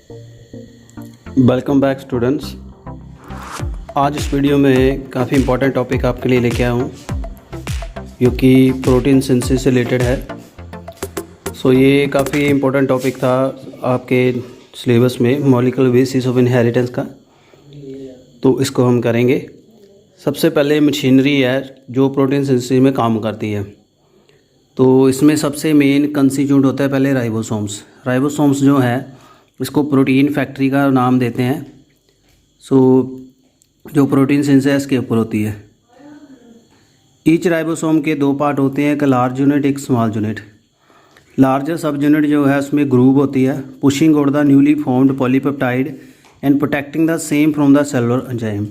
Welcome back students. आज इस video में काफ़ी इम्पोर्टेंट टॉपिक आपके लिए लेके आया हूँ जो कि प्रोटीन सिंथेसिस से रिलेटेड है। ये काफ़ी इम्पोर्टेंट टॉपिक था आपके सिलेबस में, मॉलिक्यूलर बेसिस ऑफ इनहेरिटेंस का। तो इसको हम करेंगे। सबसे पहले मशीनरी है जो प्रोटीन सिंथेसिस में काम करती है। तो इसमें सबसे मेन कंस्टिट्यूट होता है पहले राइबोसोम्स। राइबोसोम्स जो है इसको प्रोटीन फैक्ट्री का नाम देते हैं। जो प्रोटीन सिंथेसिस के ऊपर होती है। ईच राइबोसोम के दो पार्ट होते हैं, एक लार्ज यूनिट एक स्मॉल यूनिट। लार्जर सब यूनिट जो है उसमें ग्रूव होती है, pushing out the newly formed polypeptide and protecting the same from the cellular enzyme.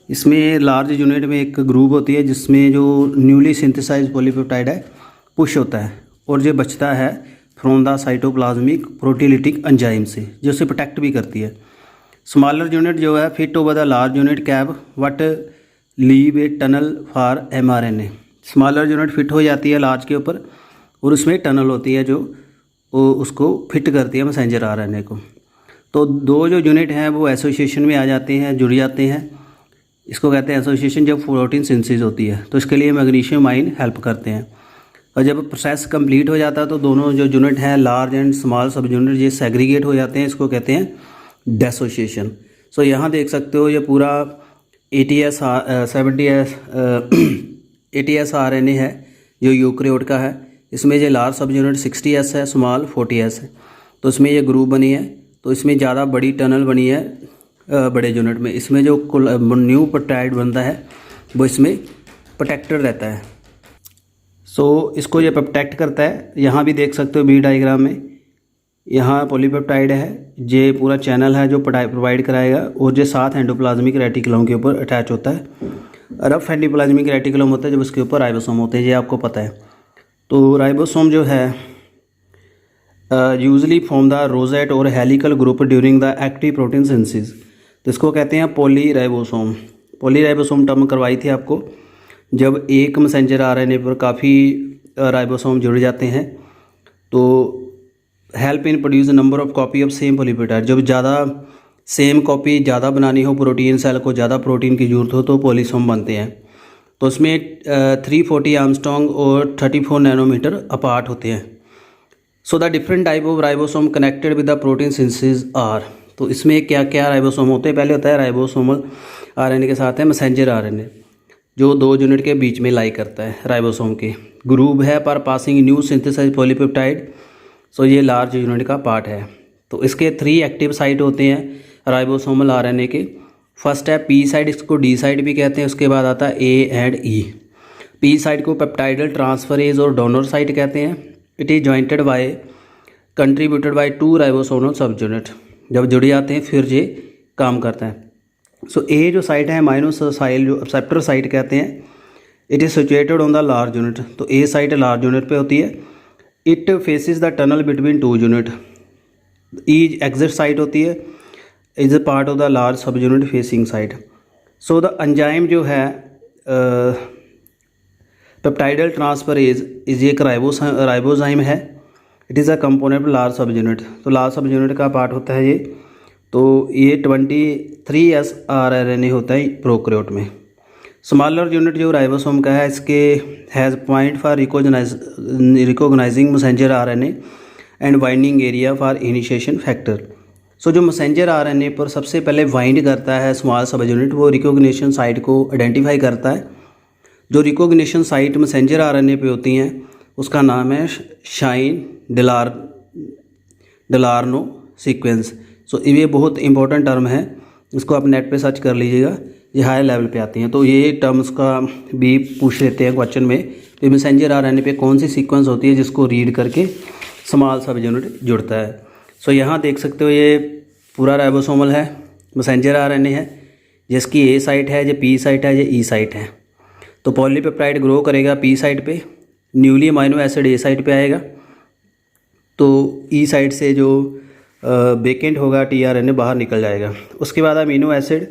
इसमें लार्ज यूनिट में एक ग्रूव होती है जिसमें जो न्यूली सिंथेसाइज्ड पॉलीपेप्टाइड है पुश होता है और जो बचता है फ्रॉम द साइटोप्लाज्मिक प्रोटीलिटिक एंजाइम से, जो उसे प्रोटेक्ट भी करती है। स्मॉलर यूनिट जो है fit over the large unit cap what leave a tunnel for mRNA। Smaller unit fit हो जाती है लार्ज के ऊपर और उसमें टनल होती है जो उसको फिट करती है मैसेंजर RNA को। तो दो जो यूनिट हैं वो एसोसिएशन में आ जाते हैं, जुड़ जाते हैं। इसको कहते हैं एसोसिएशन जब प्रोटीन सिंथेसिस होती है। तो इसके लिए मैग्नीशियम आयन हेल्प करते हैं। और जब प्रोसेस कंप्लीट हो जाता है तो दोनों जो यूनिट हैं लार्ज एंड स्मॉल सब यूनिट ये सेग्रीगेट हो जाते हैं। इसको कहते हैं डेसोसिएशन। यहाँ देख सकते हो ये पूरा ATS 80S RNA है जो यूकैरियोट का है। इसमें ये लार्ज सब यूनिट 60S है, स्मॉल 40S है। तो इसमें ये ग्रुप बनी है। तो इसमें ज़्यादा बड़ी टनल बनी है बड़े यूनिट में। इसमें जो न्यू पेप्टाइड बनता है वो इसमें प्रोटेक्टेड रहता है। इसको ये प्रोटेक्ट करता है। यहाँ भी देख सकते हो बी डायग्राम में, यहाँ पॉलीपेप्टाइड है, ये पूरा चैनल है जो प्रोवाइड कराएगा और जो 7 एंडोप्लाज्मिक रेटिकुलम के ऊपर अटैच होता है। रफ एंडोप्लाज्मिक रेटिकुलम होता है जब उसके ऊपर राइबोसोम होते हैं, ये आपको पता है। तो राइबोसोम जो है यूजली फॉर्म द रोजेट और helical group during the active protein synthesis. तो इसको कहते हैं पॉलीराइबोसोम। पॉलीराइबोसोम टर्म करवाई थी आपको जब एक मैसेंजर RNA पर काफ़ी राइबोसोम जुड़ जाते हैं। तो help in produce number of copy of same polypeptide. जब ज़्यादा सेम कॉपी ज़्यादा बनानी हो, प्रोटीन सेल को ज़्यादा प्रोटीन की जरूरत हो तो पॉलीसोम बनते हैं। तो उसमें 340 आर्मस्ट्रॉन्ग और 34 नैनोमीटर अपार्ट होते हैं। The different type of ribosome connected with the protein synthesis are. तो इसमें क्या क्या राइबोसोम होते हैं? पहले होता है राइबोसोमल RNA के साथ है मैसेंजर RNA जो 2 यूनिट के बीच में लाई करता है। राइबोसोम के ग्रुप है पर पासिंग न्यू सिंथेसाइज्ड पॉलीपेप्टाइड। ये लार्ज यूनिट का पार्ट है। तो इसके 3 एक्टिव साइट होते हैं राइबोसोमल RNA के। फर्स्ट है P साइट, इसको D साइट भी कहते हैं। उसके बाद आता है A and E। P site को पेप्टाइडल ट्रांसफरेज और डोनर साइट कहते हैं। It is jointed by contributed by 2 ribosomal subunit. जब जुड़ जाते हैं फिर ये काम करता है। A जो साइट है माइनोसाइल जो एक्सेप्टर साइट कहते हैं। It is situated on the large unit. तो A साइट लार्ज यूनिट पे होती है। It faces the tunnel between 2 unit. E exit site होती है, is a part of the large सब unit facing site. The enzyme जो है peptidyl transferase is एक राइबोजाइम है। It is a component large सब यूनिट। तो लार्ज सब यूनिट का पार्ट होता है ये। तो ये 23S RNA होता है प्रोकैरियोट में। स्मॉलर यूनिट जो राइबोसोम का है इसके has point for recognising messenger RNA and binding area for initiation factor. जो मैसेंजर RNA पर सबसे पहले बाइंड करता है स्मॉल सब यूनिट, वो रिकॉग्निशन साइट को आइडेंटिफाई करता है। जो रिकॉग्निशन साइट मैसेंजर RNA पे होती हैं उसका नाम है शाइन डेलार्नो सीक्वेंस। ये बहुत इंपॉर्टेंट टर्म है, इसको आप नेट पे सर्च कर लीजिएगा, ये हाई लेवल पे आती हैं। तो ये टर्म्स का भी पूछ लेते हैं क्वेश्चन में। तो मैसेंजर RNA पे कौन सी सीक्वेंस होती है जिसको रीड करके स्मॉल सब यूनिट जुड़ता है। यहाँ देख सकते हो ये पूरा राइबोसोमल है, मैसेंजर RNA है जिसकी A साइट है, ये P साइट है, ये E साइट है। तो पॉलीपेप्टाइड ग्रो करेगा P साइट पे, newly amino acid A site पे आएगा। तो E साइट से जो वेकेंट होगा tRNA बाहर निकल जाएगा। उसके बाद amino acid,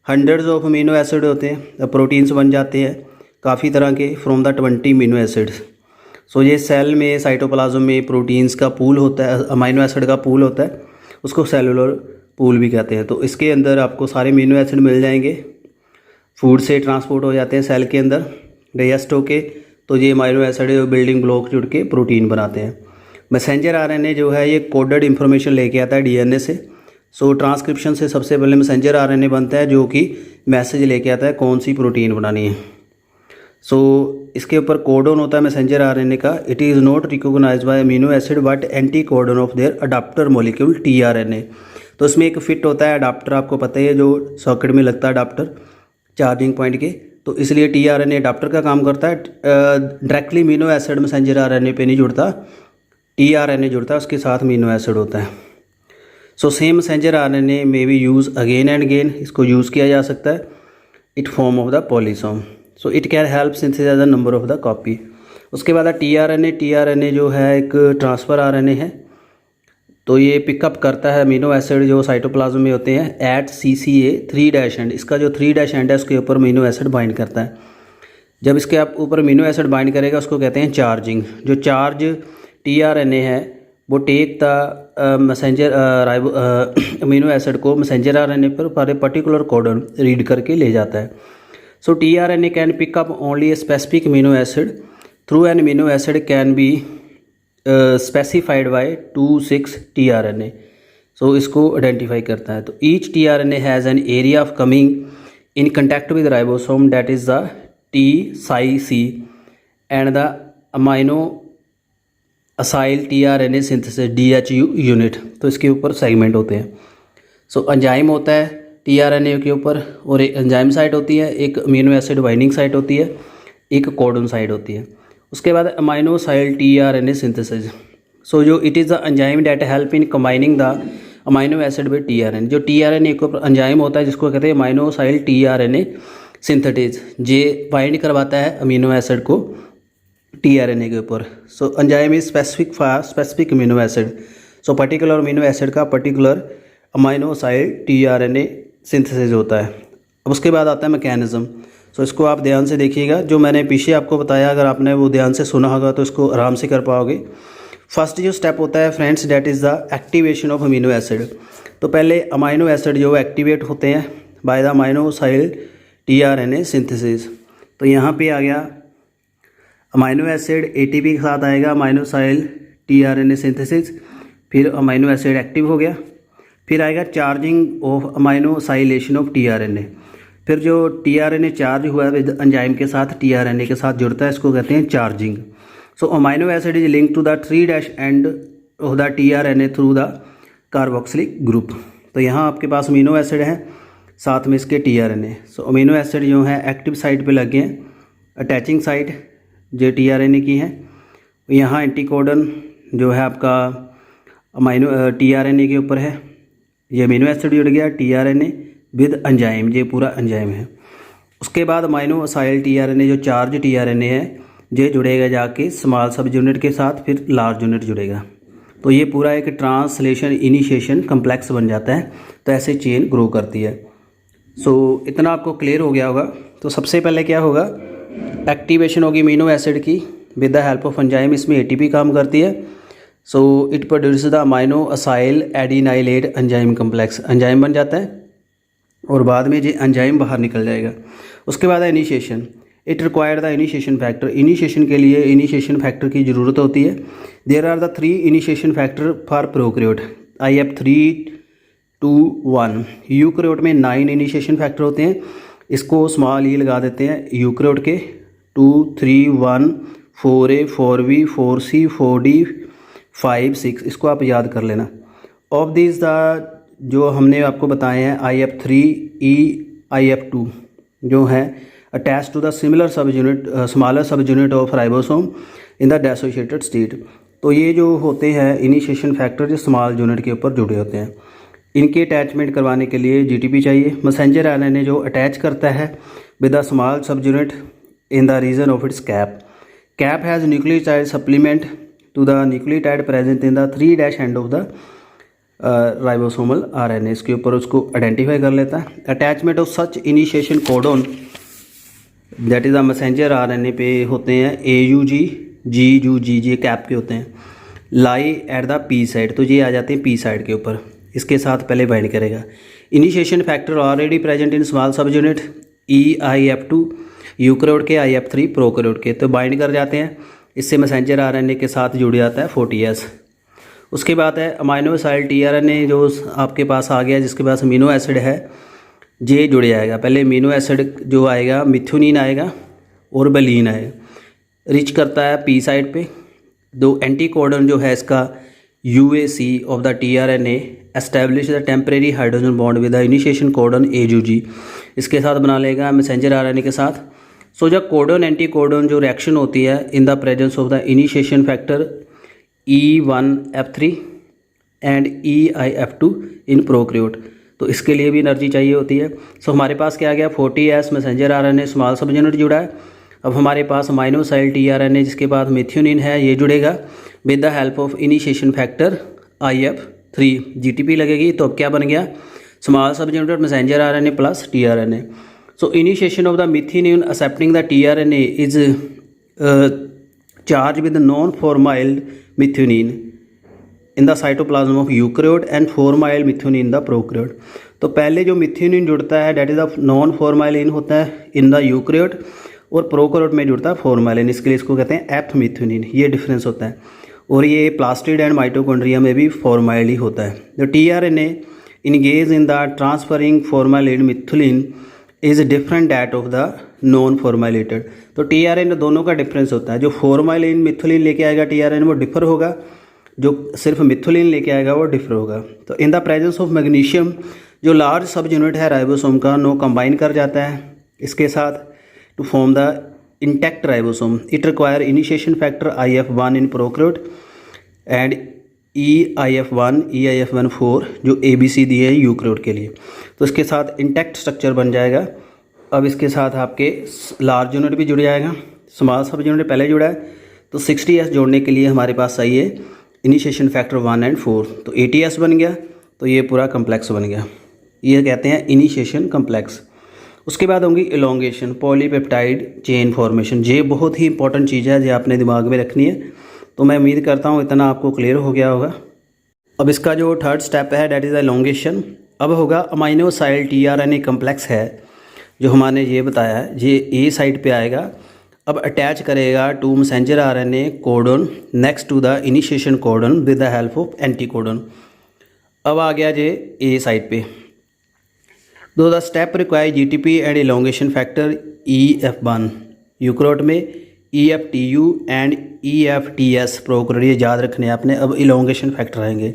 hundreds of amino acid होते हैं, प्रोटीन्स बन जाते हैं काफ़ी तरह के फ्रॉम द 20 अमीनो एसिड्स। ये सेल में साइटोप्लाज्म में प्रोटीन्स का पूल होता है, अमीनो एसिड का पूल होता है। उसको सेलुलर पूल भी कहते हैं। तो इसके अंदर आपको सारे अमीनो एसिड मिल जाएंगे, फूड से ट्रांसपोर्ट हो जाते हैं सेल के अंदर डाइजेस्ट होके, तो ये अमीनो एसिड बिल्डिंग ब्लॉक जुड़ के प्रोटीन बनाते हैं। मैसेंजर आरएनए जो है ये कोडेड इन्फॉर्मेशन लेके आता है डीएनए से। सो ट्रांसक्रिप्शन से सबसे पहले मैसेंजर आरएनए बनता है जो कि मैसेज लेके आता है कौन सी प्रोटीन बनानी है। सो इसके ऊपर कोडोन होता है मैसेंजर आरएनए का। It is not recognised by amino acid but anticodon of their adaptor molecule tRNA. तो इसमें एक फिट होता है अडाप्टर, आपको पता ही है, जो सॉकेट में लगता है अडाप्टर चार्जिंग पॉइंट के, तो इसलिए टीआरएनए अडाप्टर का काम करता है। Directly amino acid messenger RNA पे नहीं जुड़ता, टीआरएनए जुड़ता है, उसके साथ अमीनो एसिड होता है। सो सेम मैसेंजर आरएनए में भी यूज़ अगेन एंड अगेन, इसको यूज़ किया जा सकता है। It form of the polysome, so it can help synthesise the number of the copy. उसके बाद टीआरएनए जो है एक ट्रांसफ़र आरएनए है, तो ये पिकअप करता है अमीनो एसिड जो साइटोप्लाज्म में होते हैं एट CCA 3' एंड। इसका जो 3' एंड है उसके ऊपर अमीनो एसिड बाइंड करता है। जब इसके आप ऊपर अमीनो एसिड बाइंड करेगा उसको कहते हैं चार्जिंग। जो चार्ज टीआरएनए है वो take the messenger amino acid को मैसेंजर आरएनए पर पर्टिकुलर कोडन रीड करके ले जाता है। So tRNA can pick up only a specific amino acid through an amino acid can be specified by 2,6 tRNA. So इसको identify करता है। तो each tRNA has an area of coming in contact with ribosome that is the T-Psi-C and the aminoacyl tRNA synthesis DHU unit. तो इसके ऊपर segment होते हैं। So enzyme होता है टीआरएनए के ऊपर, और एक एंजाइम साइट होती है, एक अमीनो एसिड बाइंडिंग साइट होती है, एक कोडन साइट होती है। उसके बाद aminoacyl tRNA synthesis. So जो it is the enzyme that help in combining the amino acid with tRNA. जो टीआरएनए के ऊपर एंजाइम होता है जिसको कहते हैं अमाइनो असाइल टीआरएनए सिंथेटिस, जे बाइंड करवाता है अमीनो एसिड को टीआरएनए के ऊपर। So enzyme is specific for specific amino acid. So particular amino acid का particular aminoacyl tRNA synthesis होता है। अब उसके बाद आता है मैकेनिज्म। सो इसको आप ध्यान से देखिएगा, जो मैंने पीछे आपको बताया अगर आपने वो ध्यान से सुना होगा तो इसको आराम से कर पाओगे। फर्स्ट जो स्टेप होता है friends that is the activation of amino acid. तो पहले अमाइनो एसिड जो एक्टिवेट होते हैं by the aminoacyl tRNA synthesis. तो यहाँ पे आ गया अमाइनो एसिड ATP के साथ आएगा अमाइनो असाइल टीआरएनए सिंथेसिस, फिर अमाइनो एसिड एक्टिव हो गया, फिर आएगा charging of amino acylation of tRNA. फिर जो टीआरएनए चार्ज हुआ है विद एंजाइम के साथ टीआरएनए के साथ जुड़ता है, इसको कहते हैं charging. So amino acid is link to the 3' end of the tRNA through the carboxylic group. तो यहाँ आपके पास अमीनो एसिड है, साथ में इसके टीआरएनए। सो अमीनो एसिड जो है एक्टिव साइट पे लगे हैं, अटैचिंग साइट जो टीआरएनए की है। यहाँ एंटीकोडन जो है आपका अमाइनो टीआरएनए के ऊपर है, ये अमीनो एसिड जुड़ गया टीआरएनए विद एंजाइम, ये पूरा एंजाइम है। उसके बाद अमाइनो असाइल टीआरएनए जो चार्ज टीआरएनए है ये जुड़ेगा जाके स्मॉल सब यूनिट के साथ, फिर लार्ज यूनिट जुड़ेगा। तो ये पूरा एक ट्रांसलेशन इनिशिएशन कम्प्लेक्स बन जाता है। तो ऐसे चेन ग्रो करती है। सो इतना आपको क्लियर हो गया होगा। तो सबसे पहले क्या होगा, एक्टिवेशन होगी अमीनो एसिड की with the help of enzyme. इसमें ATP काम करती है। So it produce the amino acyl adenylate enzyme complex, enzyme बन जाता है और बाद में ये एंजाइम बाहर निकल जाएगा। उसके बाद है initiation. It require the initiation factor. Initiation के लिए इनिशिएशन फैक्टर की ज़रूरत होती है। There are the 3 initiation factor for prokaryote, IF3 2 1। Eukaryote में 9 इनिशिएशन फैक्टर होते हैं। इसको स्मॉल ई लगा देते हैं यूकैरियोट के, 2 3 1 4A 4B 4C 4D 5 6। इसको आप याद कर लेना। ऑफ दिस द जो हमने आपको बताए हैं IF3 IF2 जो है attach to the similar subunit smaller subunit of ribosome in the dissociated state. तो ये जो होते हैं इनिशिएशन फैक्टर जो स्मॉल यूनिट के ऊपर जुड़े होते हैं, इनके अटैचमेंट करवाने के लिए GTP चाहिए। मैसेंजर आरएनए जो अटैच करता है with the small subunit in the region of its cap. Cap has nucleotide supplement to the nucleotide present in the 3' end of the ribosomal RNA। इसके ऊपर उसको आइडेंटिफाई कर लेता है। Attachment of such initiation codon that is the messenger RNA पे होते हैं AUG GUG, ये कैप के होते हैं। Lie at the P side, तो ये आ जाते हैं P साइड के ऊपर। इसके साथ पहले बाइंड करेगा। Initiation factor already present in small सब यूनिट EIF2 यूकैरियोट के, IF3 प्रोकैरियोट के, तो बाइंड कर जाते हैं। इससे मैसेंजर RNA के साथ जुड़ जाता है 40S। उसके बाद है अमाइनो एसिड tRNA जो आपके पास आ गया, जिसके पास अमीनो एसिड है, ये जुड़ जाएगा। पहले अमीनो एसिड जो आएगा मिथ्योनिन आएगा और वेलिन आएगा, रिच करता है P साइड पे। दो एंटी कोडन जो है इसका UAC of the tRNA establish the temporary hydrogen bond with the initiation codon AUG, इसके साथ बना लेगा मैसेंजर RNA के साथ। सो जब कोडन एंटी कोडन जो रिएक्शन होती है इन the presence of the initiation factor E1F3 and EIF2 in prokaryote, तो इसके लिए भी एनर्जी चाहिए होती है। सो हमारे पास क्या आ गया 40S मैसेंजर RNA स्मॉल सब यूनिट जुड़ा है। अब हमारे पास अमाइनो एसिड tRNA जिसके बाद मिथ्योनिन है, ये जुड़ेगा with the help of initiation factor IF3, GTP लगेगी। तो अब क्या बन गया स्मॉल सब unit messenger RNA plus tRNA। So initiation of the methionine accepting the tRNA is charge with non formyl methionine in the cytoplasm of eukaryote and formyl methionine in the prokaryote. तो पहले जो methionine जुड़ता है date is the non फॉर्माइलिन होता है in the eukaryote, और prokaryote में जुड़ता है फॉर्माइलिन, इसके लिए इसको कहते हैं एफ मिथ्योनिन, ये डिफरेंस होता है। और ये प्लास्टिड एंड माइटोकॉन्ड्रिया में भी फॉर्माइल ही होता है। The tRNA engage in the transferring formyl methionine is different that of the non formylated. तो tRNA दोनों का डिफरेंस होता है। जो फॉर्माइलिन मिथ्योनिन लेके आएगा tRNA वो डिफर होगा, जो सिर्फ मिथ्योनिन लेके आएगा वो डिफर होगा। तो in the presence of magnesium जो लार्ज सब यूनिट है राइबोसोम का, नो कंबाइन कर जाता है इसके साथ to form the intact ribosome. It require initiation factor IF1 in prokaryote and EIF1 EIF14 जो ABC दिए है यूकैरियोट के लिए, तो इसके साथ इंटैक्ट स्ट्रक्चर बन जाएगा। अब इसके साथ आपके लार्ज यूनिट भी जुड़ जाएगा, स्मॉल सब यूनिट पहले जुड़ा है, तो 60S जोड़ने के लिए हमारे पास चाहिए इनिशिएशन फैक्टर 1 एंड 4, तो 80S बन गया, तो ये पूरा कम्प्लेक्स बन गया, ये कहते हैं इनिशिएशन कम्प्लेक्स। उसके बाद होंगी इलोंगेशन, पॉलीपेप्टाइड चेन फॉर्मेशन। ये बहुत ही इंपॉर्टेंट चीज़ है, जो आपने दिमाग में रखनी है। तो मैं उम्मीद करता हूँ इतना आपको क्लियर हो गया होगा। अब इसका जो थर्ड स्टेप है डेट इज़ इलोंगेशन। अब होगा अमाइनो एसिड tRNA कम्प्लेक्स है जो हमने ये बताया है, ये A साइड पे आएगा। अब अटैच करेगा to messenger RNA codon next to the initiation codon with the help of anticodon. अब आ गया जे A साइड पे। Though the step require GTP and elongation factor EF1 eukaryote में, EFTU एंड EFTS प्रोकैरियोट, ये याद रखने आपने। अब इलोंगेशन फैक्टर आएंगे।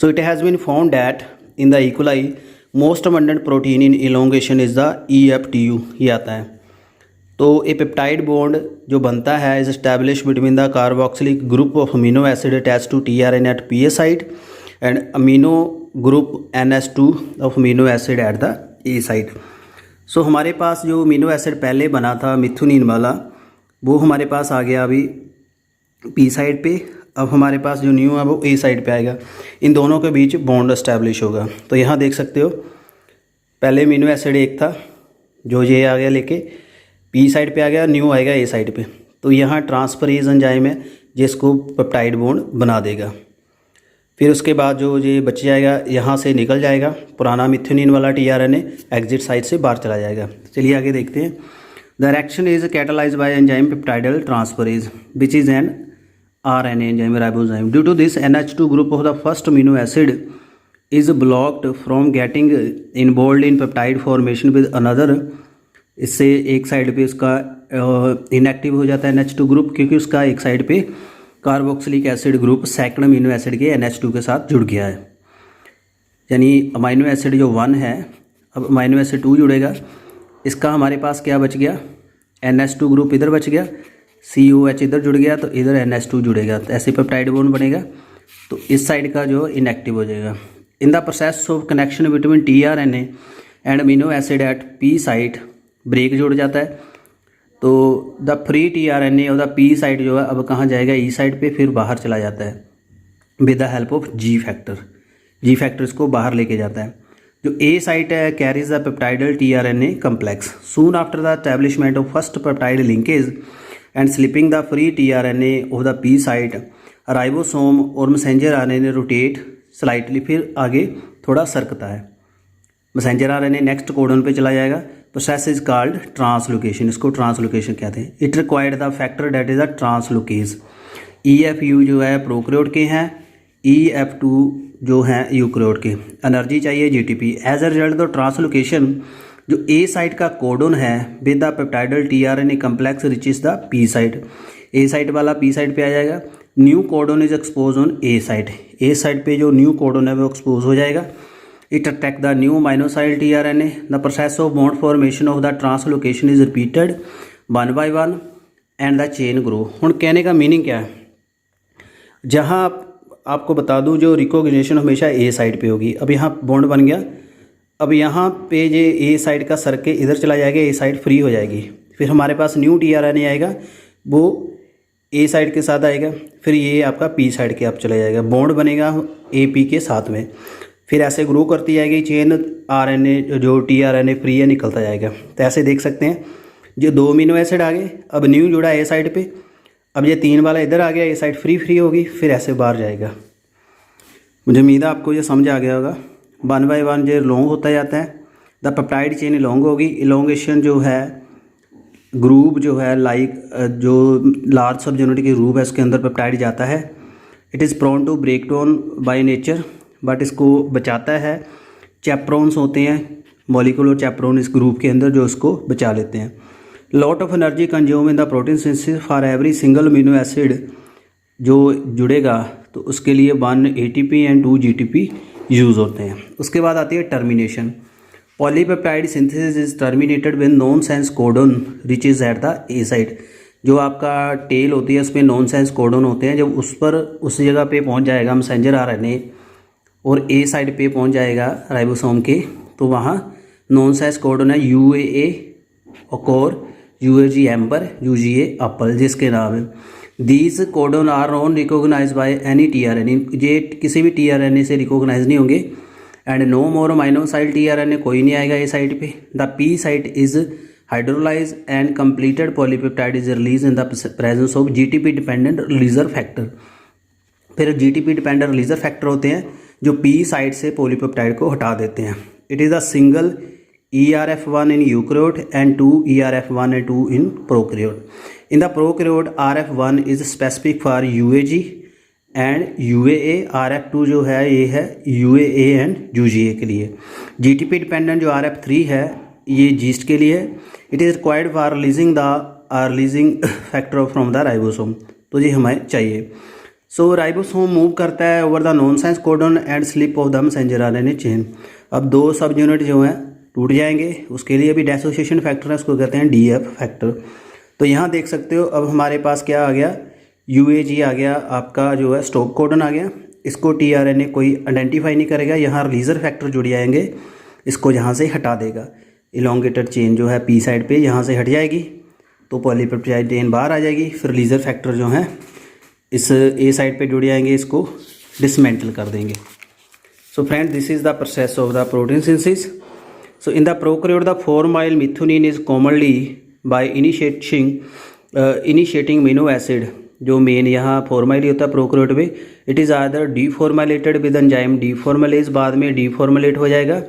So it has been found that in the E coli most abundant protein in elongation is the EFTU, ये आता है। तो ए पेप्टाइड बॉन्ड जो बनता है is establish between the carboxylic group of amino acid attach to tRNA at PA side and amino group NH2 of amino acid at the A side. So हमारे पास जो अमीनो एसिड पहले बना था methionine वाला, वो हमारे पास आ गया अभी P साइड पे। अब हमारे पास जो न्यू है वो A साइड पे आएगा, इन दोनों के बीच बॉन्ड एस्टैब्लिश होगा। तो यहाँ देख सकते हो पहले अमीनो एसिड एक था जो ये आ गया लेके P साइड पे आ गया, न्यू आएगा A साइड पे। तो यहाँ ट्रांसफरेज एंजाइम है जिसको पेप्टाइड बॉन्ड बना देगा। फिर उसके बाद जो ये बच जाएगा यहाँ से निकल जाएगा, पुराना मिथ्योनिन वाला tRNA एग्जिट साइड से बाहर चला जाएगा। चलिए आगे देखते हैं। The reaction is catalysed by enzyme peptidyl transferase which is an RNA enzyme ribozyme. Due to this NH2 group of the first amino acid is blocked from getting involved in peptide formation with another. इससे एक side पे उसका inactive हो जाता है NH2 group, क्योंकि उसका एक साइड पे carboxylic acid group second amino acid के NH2 के साथ जुड़ गया है। यानी अमाइनो एसिड जो 1 है, अब अमाइनो एसिड 2 जुड़ेगा, इसका हमारे पास क्या बच गया, NH2 ग्रुप इधर बच गया, COH इधर जुड़ गया, तो इधर NH2 जुड़ेगा, तो ऐसे पेप्टाइड बॉन्ड बनेगा। तो इस साइड का जो इनएक्टिव हो जाएगा। In the process of connection between tRNA and amino acid at P site break जुड़ जाता है। तो द फ्री tRNA और द P साइट जो है अब कहाँ जाएगा, E साइड पे, फिर बाहर चला जाता है with the help of G factor. G factor इसको बाहर लेके जाता है। जो A साइट है carries the peptidyl tRNA complex. Soon after the establishment of first peptide linkage and slipping the free tRNA of the P site, ribosome और messenger RNA rotate slightly, फिर आगे थोड़ा सरकता है। मैसेंजर आरएनए नेक्स्ट कोडन पे चला जाएगा। Process is called translocation, इसको ट्रांसलोकेशन कहते हैं। It required the factor that is the translocase. EFU जो है प्रोकैरियोट के हैं, EF2 जो हैं यूकैरियोट के। एनर्जी चाहिए GTP। As a result the translocation जो ए साइट का कोडन है with the peptidyl tRNA complex reaches the P site. A site वाला पी साइट पे आ जाएगा। New codon is expose on A site. A site पे जो new codon है वो एक्सपोज हो जाएगा। It attack the new aminoacyl tRNA। The process of bond formation of the translocation is repeated 1 by 1 and the chain grow. हुण कहने का meaning क्या है, जहाँ आपको बता दूँ जो रिकॉग्निशन हमेशा ए साइड पे होगी। अब यहाँ बॉन्ड बन गया, अब यहाँ पे ये ए साइड का सर के इधर चला जाएगा, ए साइड फ्री हो जाएगी। फिर हमारे पास न्यू tRNA आएगा, वो ए साइड के साथ आएगा, फिर ये आपका पी साइड के आप चला जाएगा, बॉन्ड बनेगा AP के साथ में। फिर ऐसे ग्रो करती जाएगी चेन, RNA जो tRNA फ्री है निकलता जाएगा। तो ऐसे देख सकते हैं जो 2 अमीनो एसिड आ गए, अब न्यू जुड़ा ए साइड पे, अब ये 3 वाला इधर आ गया, ए साइड फ्री होगी, फिर ऐसे बाहर जाएगा। मुझे उम्मीद है आपको ये समझ आ गया होगा। 1 by 1 जो लॉन्ग होता जाता है, द पेप्टाइड चेन लॉन्ग होगी। इलोंगेशन जो है ग्रुप जो है लाइक जो लार्ज सब यूनिट की ग्रुप है उसके अंदर पेप्टाइड जाता है। It is prone to break down by nature, but इसको बचाता है। चैप्रोन्स होते हैं, मॉलिक्यूलर चैप्रोन इस ग्रुप के अंदर जो इसको बचा लेते हैं। Lot of energy consume in the protein synthesis for every single amino acid जो जुड़ेगा तो उसके लिए 1 ATP एंड 2 GTP यूज़ होते हैं। उसके बाद आती है termination. Polypeptide synthesis is terminated when non sense codon reaches at the A site. जो आपका टेल होती है उसमें नॉन सेंस कोडन होते हैं, जब उस पर उस जगह पे पहुंच जाएगा मैसेंजर RNA और ए साइड पे पहुंच जाएगा राइबोसोम के, तो वहाँ नॉन सेंस कोडन है UAA और UAG एम्बर, UGA अपल जिसके नाम है। These codon are non recognise by any tRNA। ये किसी भी tRNA से रिकोगनाइज नहीं होंगे। And no more aminoacyl tRNA कोई नहीं आएगा ए साइड पे। The P site is hydrolyse and completed polypeptide is release in the presence of GTP dependent releaser factor. फिर GTP डिपेंडेंट रिलीजर फैक्टर होते हैं जो पी साइट से polypeptide को हटा देते हैं। It is a single ERF1 in eukaryote and 2 ERF1 and 2 in prokaryote. In the prokaryote RF1 is specific for UAG and UAA। RF2 जो है ये है UAA and UGA के लिए। GTP डिपेंडेंट जो RF3 है ये जीस्ट के लिए। It is required for releasing factor from the ribosome, तो ये हमें चाहिए। सो राइबोसोम मूव करता है over the nonsense codon and slip of the messenger RNA chain. अब 2 सब यूनिट जो हैं टूट जाएंगे, उसके लिए भी डिसोसिएशन फैक्टर है, उसको कहते हैं DF फैक्टर। तो यहाँ देख सकते हो अब हमारे पास क्या आ गया, UAG आ गया, आपका जो है स्टॉप कोडन आ गया। इसको tRNA कोई आइडेंटिफाई नहीं करेगा, यहाँ रिलीजर फैक्टर जुड़ जाएंगे, इसको यहाँ से हटा देगा। इलोंगेटेड चेन जो है पी साइड पे यहाँ से हट जाएगी, तो पॉलीपेप्टाइड चेन बाहर आ जाएगी। फिर रिलीजर फैक्टर जो है इस ए साइड पे जुड़ जाएंगे, इसको डिसमेंटल कर देंगे। So friend, this is the process of the protein synthesis. So in the prokaryote, the 4-mile methionine is commonly by initiating amino acid जो मेन यहाँ 4-mile होता है प्रोकैरियोट में। इट इज़ आदर डीफॉर्मुलेटेड विद एंजाइम डीफॉर्मुलेज, बाद में डीफॉर्मुलेट हो जाएगा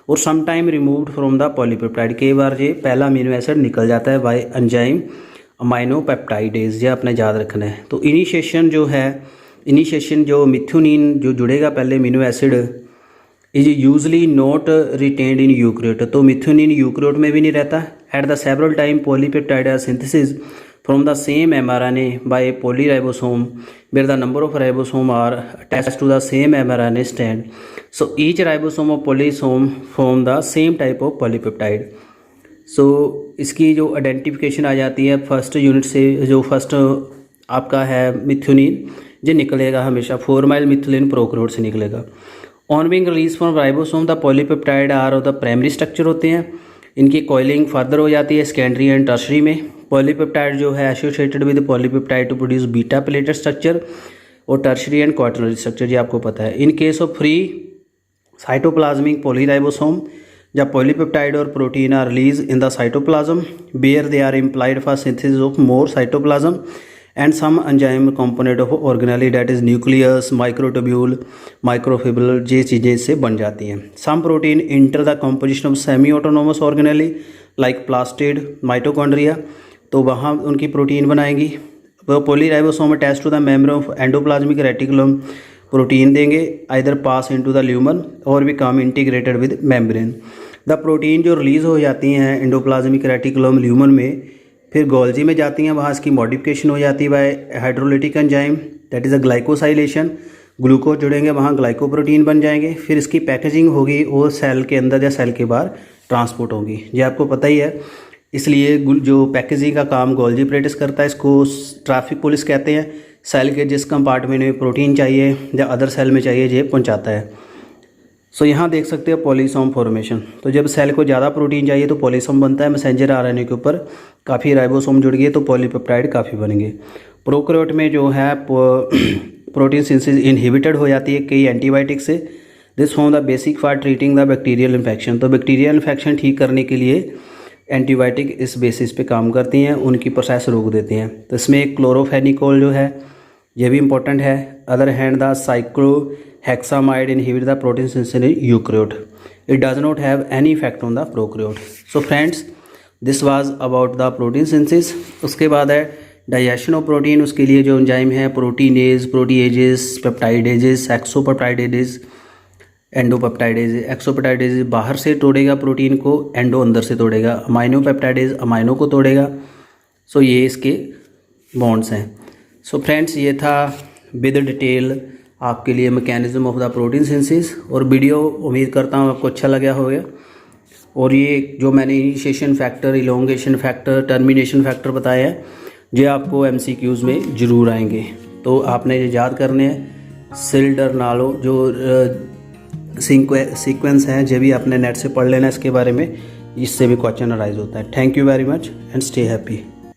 और some time removed from the polypeptide. कई बार ये पहला अमीनो एसिड निकल जाता है बाय एंजाइम अमाइनोपेप्टाइडेज, ये आपने याद रखना है। तो इनिशिएशन जो मिथ्योनिन जो जुड़ेगा पहले amino acid is usually not retained in eukaryote, तो मिथ्योनिन यूकैरियोट में भी नहीं रहता। At the several time polypeptide are synthesis from the same mRNA by polyribosome where the number of ribosome are attached to the same mRNA strand. So each ribosome of polysome form the same type of polypeptide. So इसकी जो identification आ जाती है first unit से, जो first आपका है methionine जो निकलेगा हमेशा 4-mile मिथ्योनिन प्रोकैरियोट से निकलेगा। On being release from ribosome the polypeptide are of the primary structure होते हैं, इनकी कॉइलिंग फर्दर हो जाती है सेकेंडरी एंड टर्शरी में। पॉलीपेप्टाइड जो है associated with polypeptide to produce beta pleated structure और टर्शरी एंड क्वाटरनरी स्ट्रक्चर, ये आपको पता है। In case of free cytoplasmic polyribosome जब पॉलीपेप्टाइड और protein are release in the cytoplasm where they are implied for synthesis of more cytoplasm and some enzyme component of organelle that is nucleus, microtubule, microfibril, ये चीज़ें इससे बन जाती हैं. Some protein enter the composition of semi-autonomous organelle like plastid, mitochondria, तो वहाँ उनकी protein बनाएंगी. Polyribosome attach to the membrane of endoplasmic reticulum protein देंगे, either pass into the lumen or become integrated with membrane. The protein जो release हो जाती हैं endoplasmic reticulum lumen में, फिर गोल्जी में जाती हैं, वहाँ इसकी मॉडिफिकेशन हो जाती है by hydrolytic enzyme that is a glycosylation. Glucose जुड़ेंगे, वहाँ ग्लाइकोप्रोटीन बन जाएंगे. फिर इसकी पैकेजिंग होगी और सेल के अंदर या सेल के बाहर ट्रांसपोर्ट होगी. ये आपको पता ही है, इसलिए जो पैकेजिंग का काम गोल्जी एपैरेटस करता है, इसको ट्रैफिक पुलिस कहते हैं. सेल के जिस कंपार्टमेंट में प्रोटीन चाहिए या अदर सेल में चाहिए ये पहुंचाता है. सो यहाँ देख सकते हैं पॉलीसोम फॉर्मेशन. तो जब सेल को ज़्यादा प्रोटीन चाहिए तो पॉलीसोम बनता है. मैसेंजर आरएनए के ऊपर काफ़ी राइबोसोम जुड़ गए तो पॉलीपेप्टाइड काफ़ी बन गए. प्रोकैरियोट में जो है प्रोटीन सिंथेसिस इनहिबिटेड हो जाती है कई एंटीबायोटिक से. This form the basic for treating the bacterial infection. तो बैक्टीरियल इन्फेक्शन ठीक करने के लिए एंटीबायोटिक इस बेसिस पे काम करती हैं, उनकी प्रोसेस रोक देती हैं. तो इसमें एक क्लोरोफेनिकोल जो है ये भी इंपॉर्टेंट है. Other hand the cycloheximide inhibit the protein synthesis in eukaryote. It does not have any effect on the prokaryote. So friends, this was about the protein synthesis. उसके बाद है डाइजेशन ऑफ प्रोटीन. उसके लिए जो enzyme है proteinase, proteases, peptidases, एक्सोपेप्टाइडेजेस, एंडोपेप्टाइडेज. एक्सोपेप्टाइडेज बाहर से तोड़ेगा protein को, एंडो अंदर से तोड़ेगा. अमाइनोपेप्टाइडेज अमाइनो को तोड़ेगा. सो ये इसके बॉन्ड्स हैं. सो फ्रेंड्स, ये था विद डिटेल आपके लिए mechanism of the protein synthesis. और वीडियो उम्मीद करता हूँ आपको अच्छा लगा होगा. और ये जो मैंने initiation factor, elongation factor, termination factor बताया है, ये आपको MCQs में ज़रूर आएंगे. तो आपने ये याद करने हैं. सिल्डर नालो जो सीक्वेंस हैं जो भी आपने नेट से पढ़ लेना इसके बारे में, इससे भी क्वेश्चन अराइज होता है. Thank you very much and stay happy.